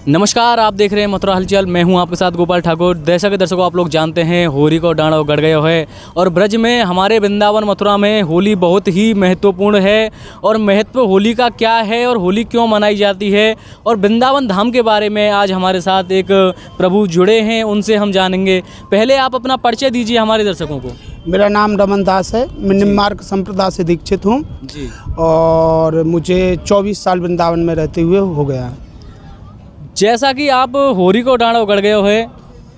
नमस्कार, आप देख रहे हैं मथुरा हलचल। मैं हूं आपके साथ गोपाल ठाकुर। जैसा कि दर्शकों आप लोग जानते हैं, होली को डांडो गड़ गए है और ब्रज में हमारे वृंदावन मथुरा में होली बहुत ही महत्वपूर्ण है। और महत्व होली का क्या है और होली क्यों मनाई जाती है और वृंदावन धाम के बारे में आज हमारे साथ एक प्रभु जुड़े हैं, उनसे हम जानेंगे। पहले आप अपना परिचय दीजिए हमारे दर्शकों को। मेरा नाम रमन दास है। मैं निम्नमार्ग संप्रदाय से दीक्षित हूँ जी। और मुझे 24 साल वृंदावन में रहते हुए हो गया। जैसा कि आप होली को डांडो गड़ गए हो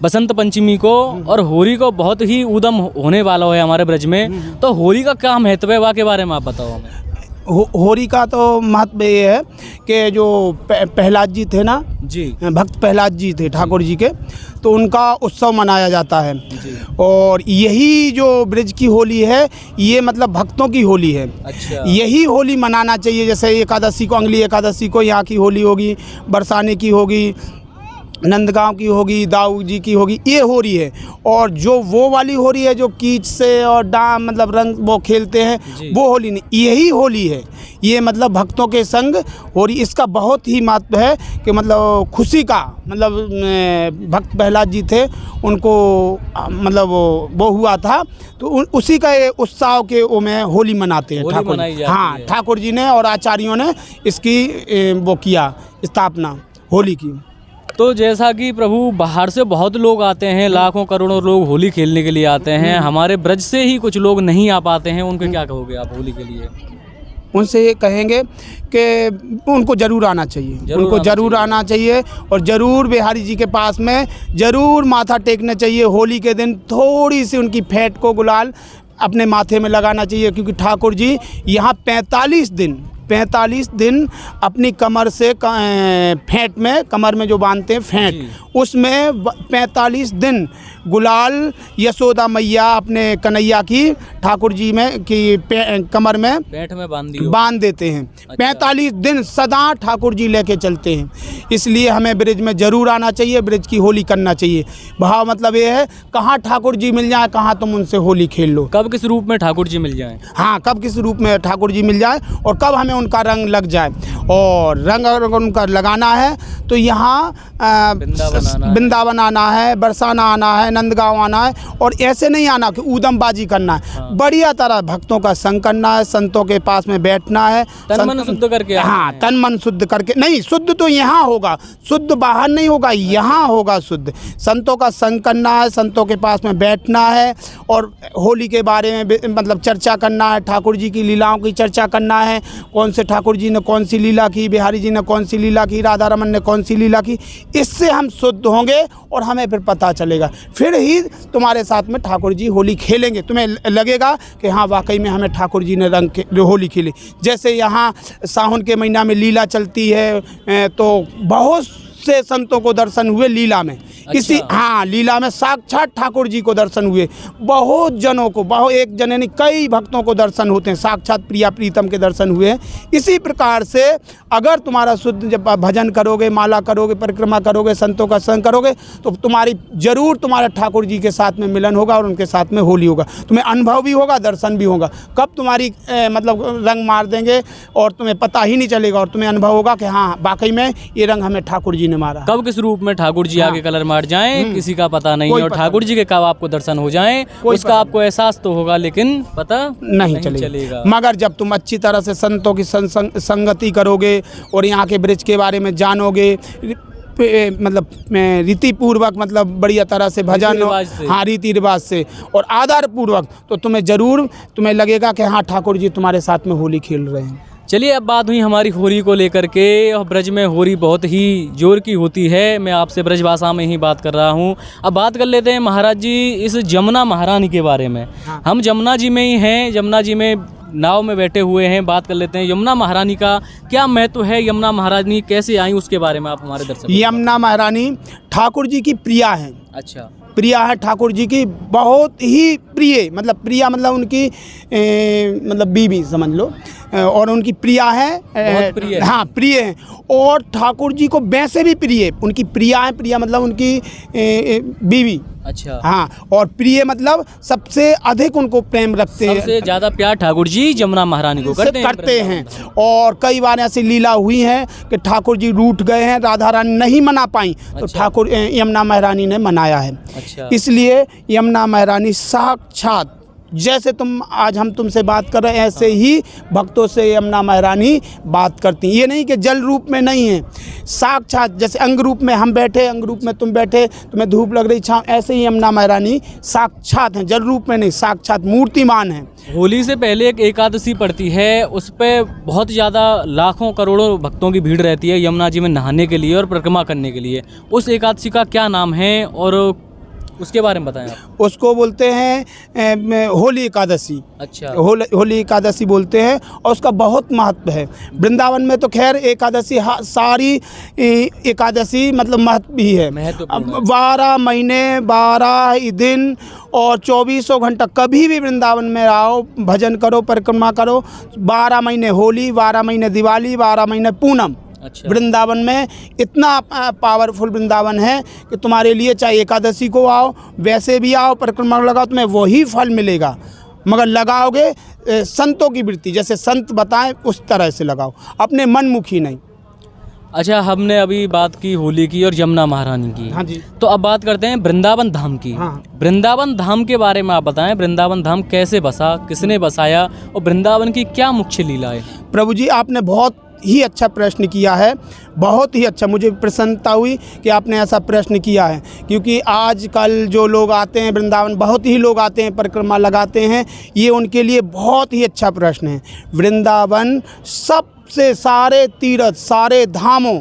बसंत पंचमी को, और होली को बहुत ही उदम होने वाला है हमारे ब्रज में, तो होली का क्या महत्व है वहाँ के बारे में आप बताओ हमें। होली का तो महत्व ये है कि जो प्रहलाद जी थे ना जी, भक्त प्रहलाद जी थे ठाकुर जी के, तो उनका उत्सव मनाया जाता है जी। और यही जो ब्रज की होली है ये मतलब भक्तों की होली है। अच्छा। यही होली मनाना चाहिए। जैसे एकादशी को, अंगली एकादशी को यहाँ की होली होगी, बरसाने की होगी, नंदगांव की होगी, दाऊ जी की होगी, ये हो रही है। और जो वो वाली हो रही है जो कीच से और डाम मतलब रंग वो खेलते हैं, वो होली नहीं, यही होली है। ये मतलब भक्तों के संग हो रही। इसका बहुत ही महत्व है कि मतलब खुशी का मतलब भक्त प्रहलाद जी थे, उनको मतलब वो हुआ था, तो उसी का उत्साह के वो में होली मनाते हैं ठाकुर। हाँ, ठाकुर जी ने और आचार्यों ने इसकी वो किया स्थापना होली की। तो जैसा कि प्रभु बाहर से बहुत लोग आते हैं, लाखों करोड़ों लोग होली खेलने के लिए आते हैं, हमारे ब्रज से ही कुछ लोग नहीं आ पाते हैं, उनको क्या कहोगे आप होली के लिए? उनसे ये कहेंगे कि उनको ज़रूर आना चाहिए, उनको ज़रूर आना चाहिए और ज़रूर बिहारी जी के पास में ज़रूर माथा टेकना चाहिए। होली के दिन थोड़ी सी उनकी फेंट को गुलाल अपने माथे में लगाना चाहिए, क्योंकि ठाकुर जी यहाँ 45 दिन अपनी कमर से फेंट में, कमर में जो बांधते हैं फेंट, उसमें 45 दिन गुलाल यशोदा मैया अपने कन्हैया की ठाकुर जी में की कमर में पेट में बांध देते हैं। अच्छा। 45 दिन सदा ठाकुर जी लेके चलते हैं। इसलिए हमें ब्रज में ज़रूर आना चाहिए, ब्रज की होली करना चाहिए। भाव मतलब ये है, कहाँ ठाकुर जी मिल जाए, कहाँ तुम उनसे होली खेल लो। कब किस रूप में ठाकुर जी मिल जाए? हाँ, कब किस रूप में ठाकुर जी मिल जाए और कब हमें उनका रंग लग जाए। और रंग अगर उनका लगाना है तो यहाँ वृंदावन आना है, बरसाना आना है, नंदगांव आना है। और ऐसे नहीं आना कि ऊदमबाजी करना है। हाँ। बढ़िया तरह भक्तों का संग करना है, संतों के पास में बैठना है, तन मन शुद्ध करके। हाँ, तन मन शुद्ध करके। नहीं, शुद्ध तो यहाँ होगा, शुद्ध बाहर नहीं होगा, यहाँ होगा शुद्ध। संतों का संग करना है, संतों के पास में बैठना है और होली के बारे में मतलब चर्चा करना है, ठाकुर जी की लीलाओं की चर्चा करना है। कौन से ठाकुर जी ने कौन सी लीला की, बिहारी जी ने कौन सी लीला की, राधा रमन ने कौन सी लीला की। इससे हम शुद्ध होंगे और हमें फिर पता चलेगा, फिर ही तुम्हारे साथ में ठाकुर जी होली खेलेंगे। तुम्हें लगेगा कि हाँ वाकई में हमें ठाकुर जी ने होली खेली। जैसे यहाँ सावन के महीना में लीला चलती है, तो बहुत से संतों को दर्शन हुए लीला में। अच्छा। इसी हाँ, लीला में साक्षात ठाकुर जी को दर्शन हुए। बहुत जनों को, एक जने नहीं कई भक्तों को दर्शन होते हैं, साक्षात प्रिया प्रीतम के दर्शन हुए। इसी प्रकार से अगर तुम्हारा शुद्ध जब भजन करोगे, माला करोगे, परिक्रमा करोगे, संतों का संग करोगे, तो तुम्हारी जरूर तुम्हारे ठाकुर जी के साथ में मिलन होगा और उनके साथ में होली होगा। तुम्हें अनुभव भी होगा, दर्शन भी होगा। कब तुम्हारी मतलब रंग मार देंगे और तुम्हें पता ही नहीं चलेगा और तुम्हें अनुभव होगा कि हाँ वाकई में ये रंग हमें ठाकुर जी ने मारा। कब किस रूप में ठाकुर जी आगे कलर मार जाएं किसी का पता नहीं, और ठाकुर जी के कब आपको दर्शन हो जाएं उसका आपको एहसास तो होगा, लेकिन पता नहीं चलेगा। मगर जब तुम अच्छी तरह से संतों की संगति करोगे और यहाँ के ब्रज के बारे में जानोगे, मतलब रीति पूर्वक, मतलब बढ़िया तरह से भजन, हाँ रीति रिवाज से और आदर पूर्वक, तो तुम्हें लगेगा कि हाँ ठाकुर जी तुम्हारे साथ में होली खेल रहे हैं। चलिए, अब बात हुई हमारी होली को लेकर के, और ब्रज में होली बहुत ही जोर की होती है। मैं आपसे ब्रज भाषा में ही बात कर रहा हूँ। अब बात कर लेते हैं महाराज जी इस जमुना महारानी के बारे में। हाँ। हम जमुना जी में ही हैं, जमुना जी में नाव में बैठे हुए हैं। बात कर लेते हैं यमुना महारानी का क्या महत्व है, यमुना महारानी कैसे आई, उसके बारे में आप हमारे दर्शक। यमुना महारानी ठाकुर जी की प्रिया है। अच्छा। प्रिया है ठाकुर जी की, बहुत ही प्रिय, मतलब प्रिया मतलब उनकी मतलब बीवी समझ लो, और उनकी प्रिया है, प्रिय। हाँ प्रिय है। और ठाकुर जी को वैसे भी प्रिय, उनकी प्रिया है, प्रिया मतलब उनकी बीवी अच्छा, हाँ, और प्रिय मतलब सबसे अधिक उनको प्रेम रखते हैं, सबसे ज्यादा प्यार ठाकुर जी यमुना महारानी को करते हैं। और कई बार ऐसी लीला हुई है कि ठाकुर जी रूठ गए हैं, राधा रानी नहीं मना पाई, तो अच्छा। ठाकुर यमुना महारानी ने मनाया है। अच्छा, इसलिए यमुना महारानी साक्षात, जैसे तुम आज हम तुमसे बात कर रहे हैं, ऐसे ही भक्तों से यमुना महारानी बात करती हैं। ये नहीं कि जल रूप में नहीं है, साक्षात जैसे अंग रूप में हम बैठे, अंग रूप में तुम बैठे, तुम्हें धूप लग रही, छाँव, ऐसे ही यमुना महारानी साक्षात हैं, जल रूप में नहीं, साक्षात मूर्तिमान है। होली से पहले एक एकादशी पड़ती है, उस पे बहुत ज़्यादा लाखों करोड़ों भक्तों की भीड़ रहती है यमुना जी में नहाने के लिए और परिक्रमा करने के लिए। उस एकादशी का क्या नाम है और उसके बारे में बताएं आप। उसको बोलते हैं होली एकादशी। अच्छा, होली एकादशी बोलते हैं, और उसका बहुत महत्व है। वृंदावन में तो खैर एकादशी सारी एकादशी मतलब महत्व भी है। 12 महीने 12 दिन और 24 घंटा कभी भी वृंदावन में आओ, भजन करो, परिक्रमा करो। 12 महीने होली, 12 महीने दिवाली, 12 महीने पूनम। अच्छा, वृंदावन में इतना पावरफुल वृंदावन है कि तुम्हारे लिए चाहे एकादशी को आओ, वैसे भी आओ, परिक्रमा लगाओ, तुम्हें वही फल मिलेगा, मगर लगाओगे संतों की वृत्ति, जैसे संत बताएं उस तरह से लगाओ, अपने मनमुखी नहीं। अच्छा, हमने अभी बात की होली की और यमुना महारानी की। हाँ जी। तो अब बात करते हैं वृंदावन धाम की। हाँ। वृंदावन धाम के बारे में आप बताएं, वृंदावन धाम कैसे बसा, किसने बसाया और वृंदावन की क्या मुख्य लीला है। प्रभु जी, आपने बहुत ही अच्छा प्रश्न किया है, बहुत ही अच्छा। मुझे प्रसन्नता हुई कि आपने ऐसा प्रश्न किया है, क्योंकि आजकल जो लोग आते हैं वृंदावन, बहुत ही लोग आते हैं, परिक्रमा लगाते हैं, ये उनके लिए बहुत ही अच्छा प्रश्न है। वृंदावन सबसे, सारे तीर्थ, सारे धामों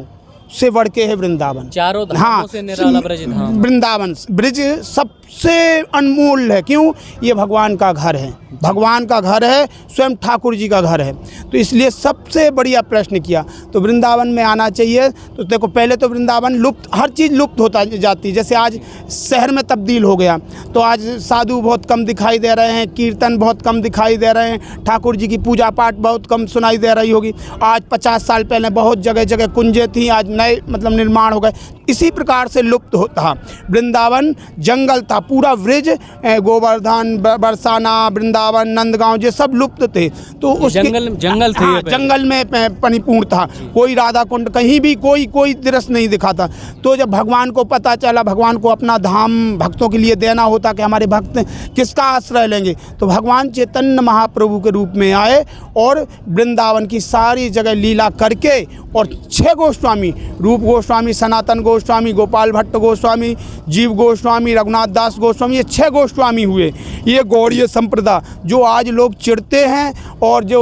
से बढ़ के है वृंदावन। चारों धामों से निराला ब्रज धाम। वृंदावन ब्रज सबसे अनमोल है। क्यों? ये भगवान का घर है, भगवान का घर है, स्वयं ठाकुर जी का घर है। तो इसलिए सबसे बढ़िया प्रश्न किया। तो वृंदावन में आना चाहिए। तो देखो, पहले तो वृंदावन लुप्त, हर चीज़ लुप्त होता जाती, जैसे आज शहर में तब्दील हो गया, तो आज साधु बहुत कम दिखाई दे रहे हैं, कीर्तन बहुत कम दिखाई दे रहे हैं, ठाकुर जी की पूजा पाठ बहुत कम सुनाई दे रही होगी। आज 50 साल पहले बहुत जगह जगह कुंजें थी, आज नए मतलब निर्माण हो गए। इसी प्रकार से लुप्त होता। वृंदावन जंगल था, पूरा ब्रज, गोवर्धन, बरसाना, वृंदावन, नंदगांव, ये सब लुप्त थे। तो उस जंगल थे। हाँ, जंगल में परिपूर्ण था। कोई राधा कुंड, कहीं भी कोई दृश्य नहीं दिखाता। तो जब भगवान को पता चला, भगवान को अपना धाम भक्तों के लिए देना होता कि हमारे भक्त किसका आश्रय लेंगे, तो भगवान चैतन्य महाप्रभु के रूप में आए और वृंदावन की सारी जगह लीला करके, और 6 गोस्वामी, रूप गोस्वामी, सनातन गोस्वामी, गोपाल भट्ट गोस्वामी, जीव गोस्वामी, रघुनाथ दास गोस्वामी, ये 6 गोस्वामी हुए। ये गौड़ीय संप्रदाय जो आज लोग चिढ़ते हैं, और जो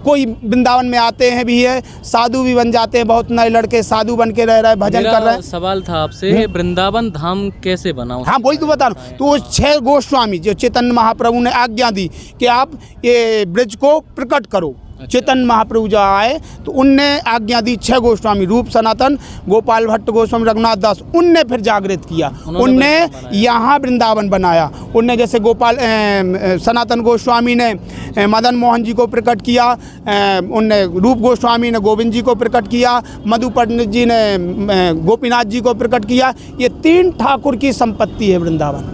कोई वृंदावन में आते हैं भी है, साधु भी बन जाते हैं, बहुत नए लड़के साधु बन के रह रहे हैं, भजन कर रहे हैं। सवाल था आपसे, वृंदावन धाम कैसे बना? हाँ, वही तो बता रहा हूँ। तो 6 गोस्वामी जो चैतन्य महाप्रभु ने आज्ञा दी कि आप ये ब्रज को प्रकट करो। अच्छा। चैतन्य महाप्रभु जो आए तो उनने आज्ञा दी, 6 गोस्वामी, रूप, सनातन, गोपाल भट्ट गोस्वामी, रघुनाथ दास, उनने फिर जागृत किया, उनने यहाँ वृंदावन बनाया। उनने जैसे सनातन गोस्वामी ने मदन मोहन जी को प्रकट किया, उनने रूप गोस्वामी ने गोविंद जी को प्रकट किया, मधु पंडित जी ने गोपीनाथ जी को प्रकट किया। ये 3 ठाकुर की संपत्ति है वृंदावन,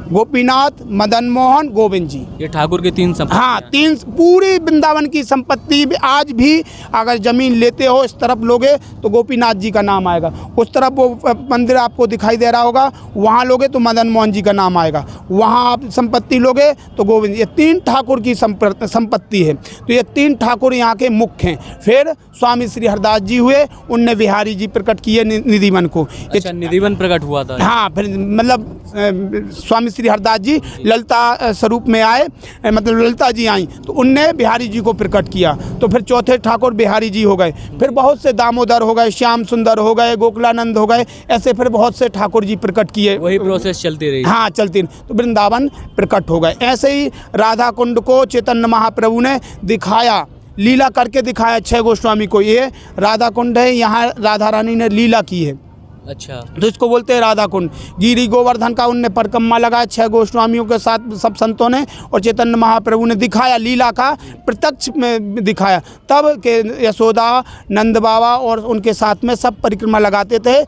गोपीनाथ, मदन मोहन, गोविंद जी, ये ठाकुर की 3 संपत्ति। हाँ, 3 पूरी वृंदावन की संपत्ति। आज भी अगर जमीन लेते हो, इस तरफ लोगे तो गोपीनाथ जी का नाम आएगा, उस तरफ वो मंदिर आपको दिखाई दे रहा होगा, वहाँ लोगे तो मदन मोहन जी का नाम आएगा, वहाँ आप संपत्ति लोगे तो गोविंद। ये 3 ठाकुर की संपत्ति है। तो ये 3 ठाकुर यहाँ के मुख्य हैं। फिर स्वामी श्री हरदास जी हुए, उनने बिहारी जी प्रकट किए निधिवन को। अच्छा, निधिवन प्रकट हुआ था। हाँ, फिर मतलब स्वामी श्री हरदास जी ललिता स्वरूप में आए, मतलब ललिता जी आई, तो उनने बिहारी जी को प्रकट किया। तो फिर चौथे ठाकुर बिहारी जी हो गए। फिर बहुत से दामोदर हो गए, श्याम सुंदर हो गए, गोकुलानंद हो गए, ऐसे फिर बहुत से ठाकुर जी प्रकट किए। वही प्रोसेस चलती रही। हाँ, चलती रही। तो वृंदावन प्रकट हो गए। ऐसे ही राधा कुंड को चैतन्य महाप्रभु ने दिखाया, लीला करके दिखाया 6 गोस्वामी को। ये राधा कुंड है, यहाँ राधा रानी ने लीला की है। अच्छा, तो इसको बोलते हैं राधा कुंड। गिरी गोवर्धन का उनने परिक्रमा लगाया 6 गोस्वामियों के साथ, सब संतों ने, और चैतन्य महाप्रभु ने दिखाया, लीला का प्रत्यक्ष में दिखाया। तब के यशोदा, नंद बाबा और उनके साथ में सब परिक्रमा लगाते थे,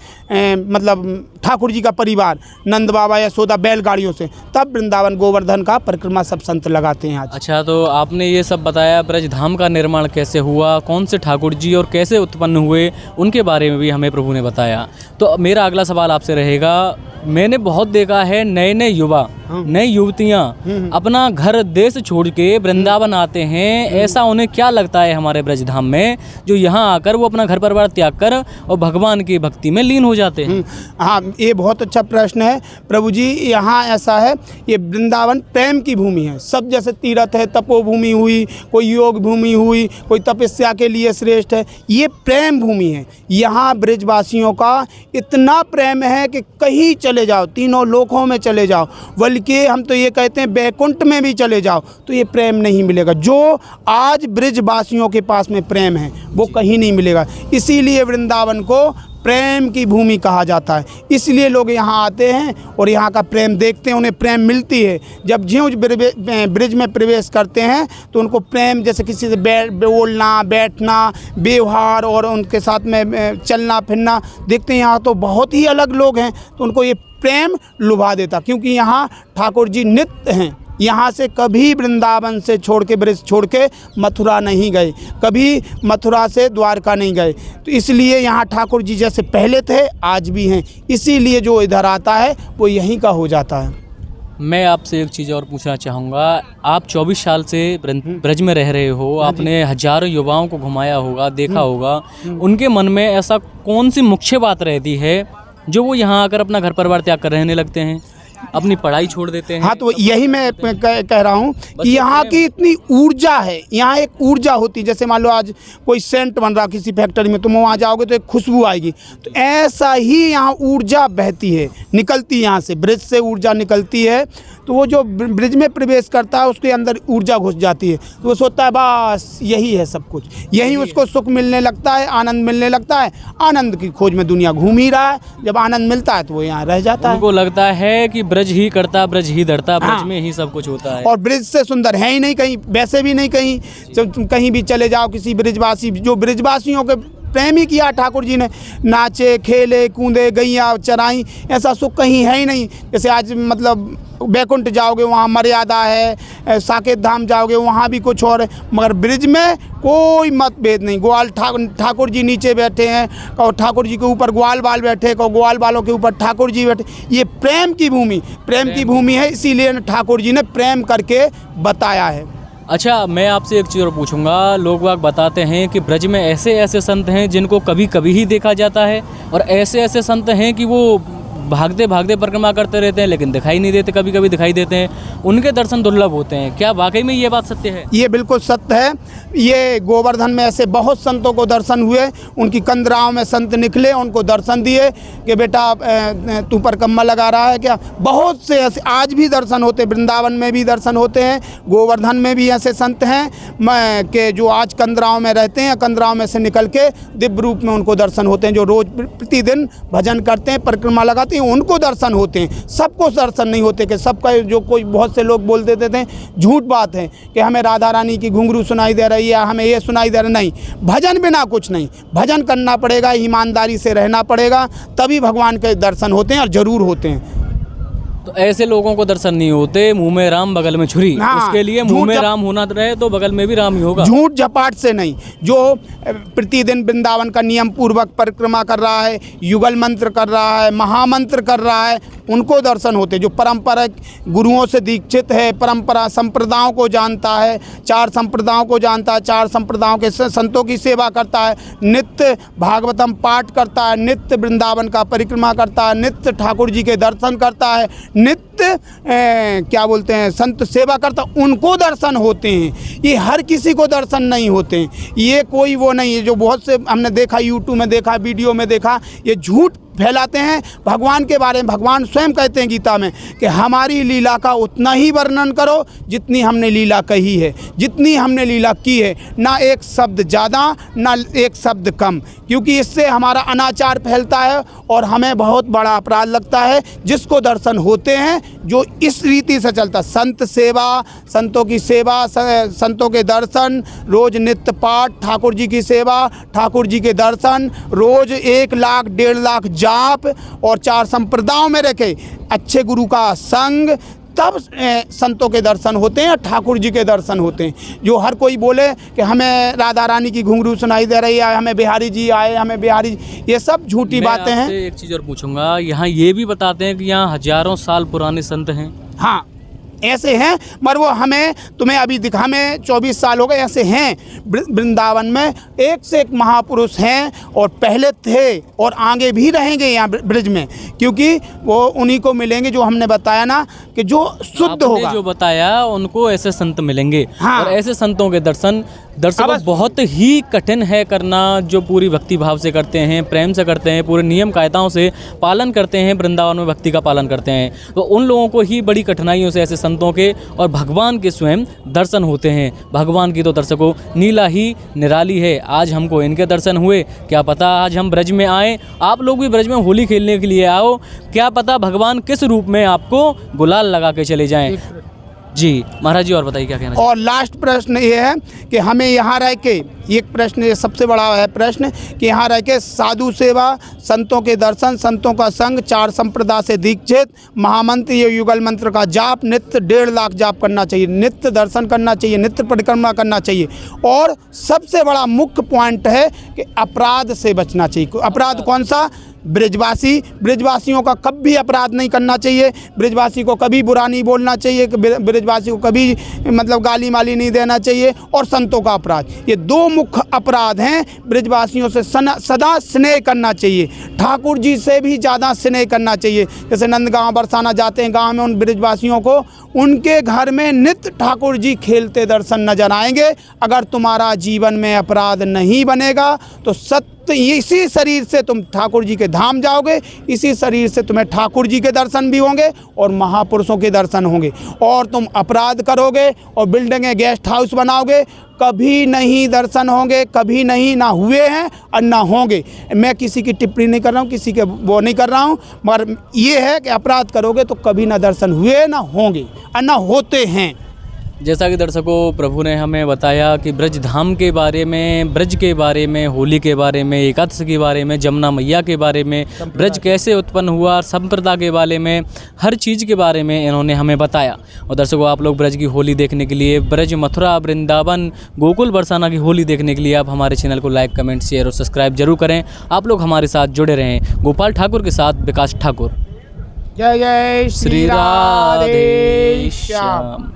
मतलब ठाकुर जी का परिवार नंद बाबा यशोदा बैलगाड़ियों से, तब वृंदावन गोवर्धन का परिक्रमा सब संत लगाते हैं आज। अच्छा, तो आपने ये सब बताया, ब्रज धाम का निर्माण कैसे हुआ, कौन से ठाकुर जी और कैसे उत्पन्न हुए, उनके बारे में भी हमें प्रभु ने बताया। तो मेरा अगला सवाल आपसे रहेगा, मैंने बहुत देखा है नए नए युवा, नई युवतियाँ अपना घर देश छोड़ के वृंदावन आते हैं, ऐसा उन्हें क्या लगता है हमारे ब्रज धाम में जो यहाँ आकर वो अपना घर परिवार त्याग कर और भगवान की भक्ति में लीन हो जाते हैं? हाँ, ये बहुत अच्छा प्रश्न है प्रभु जी। यहाँ ऐसा है, ये वृंदावन प्रेम की भूमि है। सब जैसे तीर्थ है, तपोभूमि हुई, कोई योग भूमि हुई, कोई तपस्या के लिए श्रेष्ठ है, ये प्रेम भूमि है। यहाँ ब्रजवासियों का इतना प्रेम है कि कहीं चले जाओ, तीनों लोकों में चले जाओ, बल्कि हम तो ये कहते हैं बैकुंठ में भी चले जाओ तो ये प्रेम नहीं मिलेगा। जो आज ब्रजवासियों के पास में प्रेम है वो कहीं नहीं मिलेगा। इसीलिए वृंदावन को प्रेम की भूमि कहा जाता है। इसलिए लोग यहाँ आते हैं और यहाँ का प्रेम देखते हैं, उन्हें प्रेम मिलती है। जब ज्यों ब्रिज में प्रवेश करते हैं तो उनको प्रेम, जैसे किसी से बोलना, बैठना, व्यवहार और उनके साथ में चलना फिरना देखते हैं। यहाँ तो बहुत ही अलग लोग हैं, तो उनको ये प्रेम लुभा देता, क्योंकि यहाँ ठाकुर जी नित्य हैं। यहाँ से कभी वृंदावन से छोड़ के, ब्रज छोड़ के मथुरा नहीं गए, कभी मथुरा से द्वारका नहीं गए। तो इसलिए यहाँ ठाकुर जी जैसे पहले थे आज भी हैं। इसीलिए जो इधर आता है वो यहीं का हो जाता है। मैं आपसे एक चीज़ और पूछना चाहूँगा, आप 24 साल से ब्रज में रह रहे हो, आपने हजारों युवाओं को घुमाया होगा, देखा होगा, उनके मन में ऐसा कौन सी मुख्य बात रहती है जो वो यहाँ आकर अपना घर परिवार त्याग कर रहने लगते हैं, अपनी पढ़ाई छोड़ देते हैं? हाँ, तो यही मैं कह रहा हूँ कि यहाँ की इतनी ऊर्जा है। यहाँ एक ऊर्जा होती है, जैसे मान लो आज कोई सेंट बन रहा किसी फैक्ट्री में, तुम वहाँ जाओगे तो एक खुशबू आएगी, तो ऐसा ही यहाँ ऊर्जा बहती है, निकलती है। यहाँ से ब्रिज से ऊर्जा निकलती है, तो वो जो ब्रिज में प्रवेश करता है उसके अंदर ऊर्जा घुस जाती है, तो वो सोचता है बस यही है सब कुछ, यही उसको सुख मिलने लगता है, आनंद मिलने लगता है। आनंद की खोज में दुनिया घूम ही रहा है, जब आनंद मिलता है तो वो यहाँ रह जाता है। उनको लगता है कि ब्रज ही करता, ब्रज ही धरता, ब्रज में ही सब कुछ होता है। और ब्रिज से सुंदर है ही नहीं कहीं, वैसे भी नहीं कहीं। जब कहीं भी चले जाओ, किसी ब्रिजवासी, जो ब्रिजवासियों के प्रेम ही किया ठाकुर जी ने, नाचे खेले कूदे, गैया चराई, ऐसा सुख कहीं है ही नहीं। जैसे आज मतलब बैकुंठ जाओगे वहाँ मर्यादा है, साकेत धाम जाओगे वहाँ भी कुछ और है, मगर ब्रिज में कोई मतभेद नहीं। ग्वाल ठाकुर जी नीचे बैठे हैं, और ठाकुर जी के ऊपर ग्वाल बाल बैठे, और ग्वाल बालों के ऊपर ठाकुर जी बैठे। ये प्रेम की भूमि, प्रेम की भूमि है, इसीलिए ठाकुर जी ने प्रेम करके बताया है। अच्छा, मैं आपसे एक चीज़ और पूछूंगा, लोग वाग बताते हैं कि ब्रज में ऐसे ऐसे संत हैं जिनको कभी कभी ही देखा जाता है, और ऐसे ऐसे संत हैं कि वो भागते भागते परिक्रमा करते रहते हैं लेकिन दिखाई नहीं देते, कभी कभी दिखाई देते हैं, उनके दर्शन दुर्लभ होते हैं। क्या वाकई में ये बात सत्य है? ये बिल्कुल सत्य है। ये गोवर्धन में ऐसे बहुत संतों को दर्शन हुए, उनकी कंदराओं में संत निकले, उनको दर्शन दिए कि बेटा तू परिक्रमा लगा रहा है क्या। बहुत से ऐसे आज भी दर्शन होते, वृंदावन में भी दर्शन होते हैं, गोवर्धन में भी ऐसे संत हैं कि जो आज कंदराओं में रहते हैं, कंदराओं में से निकल के दिव्य रूप में उनको दर्शन होते हैं। जो रोज प्रतिदिन भजन करते हैं, परिक्रमा लगाते हैं, उनको दर्शन होते हैं। सबको दर्शन नहीं होते कि सबका, जो कोई बहुत से लोग बोल देते थे, झूठ बात है कि हमें राधा रानी की घुंघरू सुनाई दे रही है, हमें ये सुनाई दे रहा नहीं। भजन बिना कुछ नहीं, भजन करना पड़ेगा, ईमानदारी से रहना पड़ेगा, तभी भगवान के दर्शन होते हैं, और ज़रूर होते हैं। तो ऐसे लोगों को दर्शन नहीं होते, मुंह में राम बगल में छुरी। हाँ, उसके लिए मुंह में राम होना रहे तो बगल में भी राम ही होगा। झूठ झपाट से नहीं, जो प्रतिदिन वृंदावन का नियम पूर्वक परिक्रमा कर रहा है, युगल मंत्र कर रहा है, महामंत्र कर रहा है, उनको दर्शन होते। जो परंपरा गुरुओं से दीक्षित है, परंपरा संप्रदायों को जानता है, 4 संप्रदायों को जानता है, 4 संप्रदायों के संतों की सेवा करता है, नित्य भागवतम पाठ करता है, नित्य वृंदावन का परिक्रमा करता है, नित्य ठाकुर जी के दर्शन करता है, नित्य क्या बोलते हैं संत सेवा करता, उनको दर्शन होते हैं। ये हर किसी को दर्शन नहीं होते हैं। ये कोई वो नहीं है जो बहुत से हमने देखा, यूट्यूब में देखा, वीडियो में देखा, ये झूठ फैलाते हैं भगवान के बारे में। भगवान स्वयं कहते हैं गीता में कि हमारी लीला का उतना ही वर्णन करो जितनी हमने लीला कही है, जितनी हमने लीला की है, ना एक शब्द ज़्यादा ना एक शब्द कम, क्योंकि इससे हमारा अनाचार फैलता है और हमें बहुत बड़ा अपराध लगता है। जिसको दर्शन होते हैं जो इस रीति से चलता, संत सेवा, संतों की सेवा, संतों के दर्शन, रोज नित्य पाठ, ठाकुर जी की सेवा, ठाकुर जी के दर्शन, रोज 1 लाख 1.5 लाख जाप और 4 संप्रदायों में रखे, अच्छे गुरु का संग, तब संतों के दर्शन होते हैं, ठाकुर जी के दर्शन होते हैं। जो हर कोई बोले कि हमें राधा रानी की घुंघरू सुनाई दे रही है, हमें बिहारी जी आए, हमें बिहारी जी, ये सब झूठी बातें हैं। एक चीज़ और पूछूंगा, यहाँ ये भी बताते हैं कि यहाँ हजारों साल पुराने संत हैं। हाँ, ऐसे हैं, मगर वो हमें तुम्हें अभी दिखा, हमें 24 साल हो गए, ऐसे हैं वृंदावन में एक से एक महापुरुष हैं, और पहले थे और आगे भी रहेंगे यहाँ ब्रज में, क्योंकि वो उन्हीं को मिलेंगे जो हमने बताया ना कि जो शुद्ध होगा। जो बताया उनको ऐसे संत मिलेंगे। हाँ। और ऐसे संतों के दर्शन दर्शकों बहुत ही कठिन है करना, जो पूरी भक्ति भाव से करते हैं, प्रेम से करते हैं, पूरे नियम कायदाओं से पालन करते हैं, वृंदावन में भक्ति का पालन करते हैं। तो उन लोगों को ही बड़ी कठिनाइयों से ऐसे संतों के और भगवान के स्वयं दर्शन होते हैं। भगवान की तो दर्शकों नीला ही निराली है। आज हमको इनके दर्शन हुए, क्या पता आज हम ब्रज में आए, आप लोग भी ब्रज में होली खेलने के लिए आओ, क्या पता भगवान किस रूप में आपको गुलाल लगा के चले जाएं। जी महाराज जी, और बताइए क्या कहना। और लास्ट प्रश्न ये है कि हमें यहाँ रह के, एक प्रश्न ये सबसे बड़ा है प्रश्न, कि यहाँ रह के साधु सेवा, संतों के दर्शन, संतों का संग, 4 संप्रदाय से दीक्षित, महामंत्र ये युगल मंत्र का जाप, नित्य 1.5 लाख जाप करना चाहिए, नित्य दर्शन करना चाहिए, नित्य परिक्रमा करना चाहिए। और सबसे बड़ा मुख्य पॉइंट है कि अपराध से बचना चाहिए। अपराध कौन सा? ब्रजवासियों का कभी अपराध नहीं करना चाहिए, ब्रजवासी को कभी बुरा नहीं बोलना चाहिए, ब्रजवासी को कभी मतलब गाली माली नहीं देना चाहिए। और संतों का अपराध, ये 2 मुख्य अपराध हैं। ब्रजवासियों से सदा स्नेह करना चाहिए, ठाकुर जी से भी ज़्यादा स्नेह करना चाहिए। जैसे नंदगांव बरसाना जाते हैं, गांव में उन ब्रजवासियों को उनके घर में नित्य ठाकुर जी खेलते दर्शन नजर आएंगे। अगर तुम्हारा जीवन में अपराध नहीं बनेगा तो इसी शरीर से तुम ठाकुर जी के धाम जाओगे, इसी शरीर से तुम्हें ठाकुर जी के दर्शन भी होंगे और महापुरुषों के दर्शन होंगे। और तुम अपराध करोगे और बिल्डिंगें गेस्ट हाउस बनाओगे, कभी नहीं दर्शन होंगे, कभी नहीं, ना हुए हैं और ना होंगे। मैं किसी की टिप्पणी नहीं कर रहा हूँ, किसी के वो नहीं कर रहा हूँ, मगर ये है कि अपराध करोगे तो कभी ना दर्शन हुए, ना होंगे और ना होते हैं। जैसा कि दर्शकों प्रभु ने हमें बताया कि ब्रज धाम के बारे में, ब्रज के बारे में, होली के बारे में, एकादशी के बारे में, जमुना मैया के बारे में, ब्रज कैसे उत्पन्न हुआ, संप्रदाय के बारे में, हर चीज़ के बारे में इन्होंने हमें बताया। और दर्शकों आप लोग ब्रज की होली देखने के लिए, ब्रज, मथुरा, वृंदावन, गोकुल बरसाना की होली देखने के लिए आप हमारे चैनल को लाइक, कमेंट, शेयर और सब्सक्राइब जरूर करें। आप लोग हमारे साथ जुड़े रहें। गोपाल ठाकुर के साथ विकास ठाकुर। जय जय श्री राधे श्याम।